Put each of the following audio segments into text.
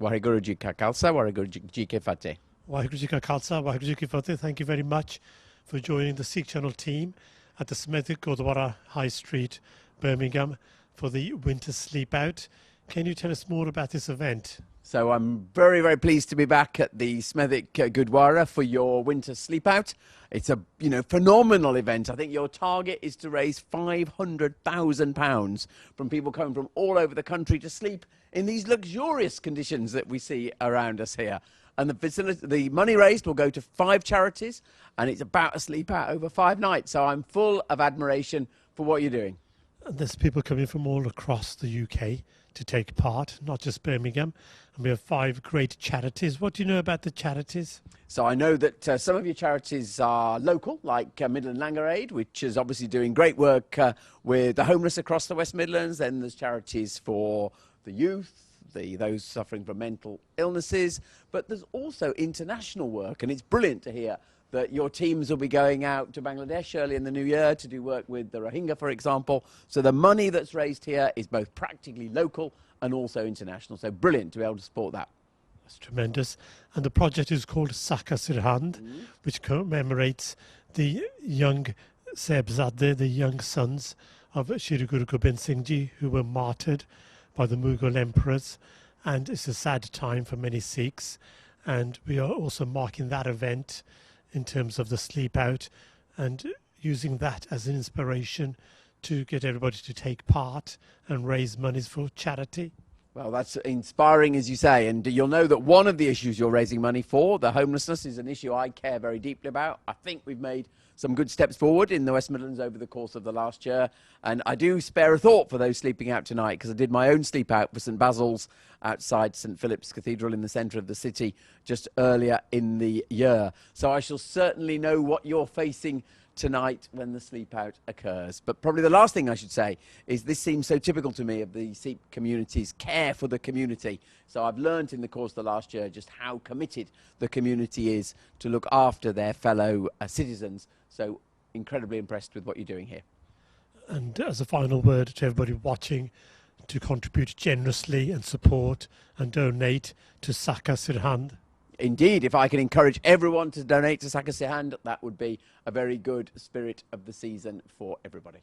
Waheguru Ji Ka Khalsa, Waheguru Ji Ki Fateh. Waheguru Ji Ka Khalsa, Waheguru Ji Ki Fateh. Thank you very much for joining the Sikh Channel team at the Smethwick Gurdwara High Street, Birmingham, for the winter sleep out. Can you tell us more about this event? So I'm very, very pleased to be back at the Smethwick Gurdwara for your winter sleep out. It's a phenomenal event. I think your target is to raise £500,000 from people coming from all over the country to sleep in these luxurious conditions that we see around us here. And the money raised will go to 5 charities, and it's about a sleep out over 5 nights. So I'm full of admiration for what you're doing. And there's people coming from all across the UK to take part, not just Birmingham. And we have 5 great charities. What do you know about the charities? So I know that some of your charities are local, like Midland Langer Aid, which is obviously doing great work with the homeless across the West Midlands. Then there's charities for the youth, those suffering from mental illnesses. But there's also international work, and it's brilliant to hear that your teams will be going out to Bangladesh early in the new year to do work with the Rohingya, for example. So the money that's raised here is both practically local and also international. So brilliant to be able to support that. That's tremendous. And the project is called Saka, Sirhand, which commemorates the young Sahibzade, the young sons of Shri Guru Gobind Singh Ji, who were martyred by the Mughal emperors. And it's a sad time for many Sikhs. And we are also marking that event in terms of the sleep out and using that as an inspiration to get everybody to take part and raise monies for charity. Well, that's inspiring, as you say, and you'll know that one of the issues you're raising money for, the homelessness, is an issue I care very deeply about. I think we've made some good steps forward in the West Midlands over the course of the last year, and I do spare a thought for those sleeping out tonight, because I did my own sleep out for St Basil's outside St Philip's Cathedral in the centre of the city just earlier in the year. So I shall certainly know what you're facing tonight when the sleep out occurs. But probably the last thing I should say is this seems so typical to me of the Sikh community's care for the community. So I've learnt in the course of the last year just how committed the community is to look after their fellow citizens. So incredibly impressed with what you're doing here. And as a final word to everybody watching, to contribute generously and support and donate to Saka Sirhand. Indeed, if I can encourage everyone to donate to Saka Sirhand, that would be a very good spirit of the season for everybody.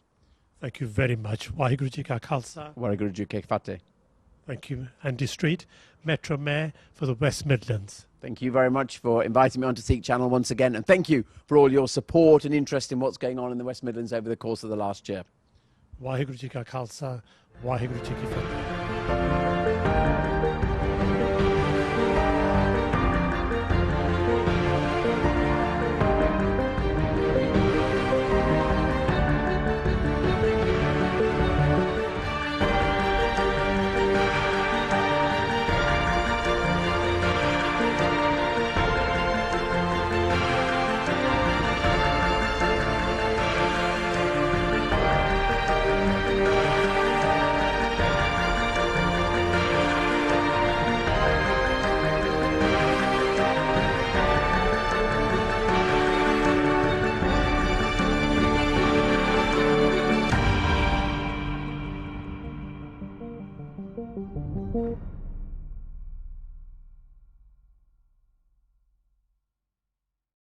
Thank you very much. Waheguru Ji Ka Khalsa. Waheguru Ji Ki Fateh. Thank you. Andy Street, Metro Mayor for the West Midlands. Thank you very much for inviting me onto Sikh Channel once again, and thank you for all your support and interest in what's going on in the West Midlands over the course of the last year. Waheguru Ji Ka Khalsa, Waheguru Ji Ki Fateh.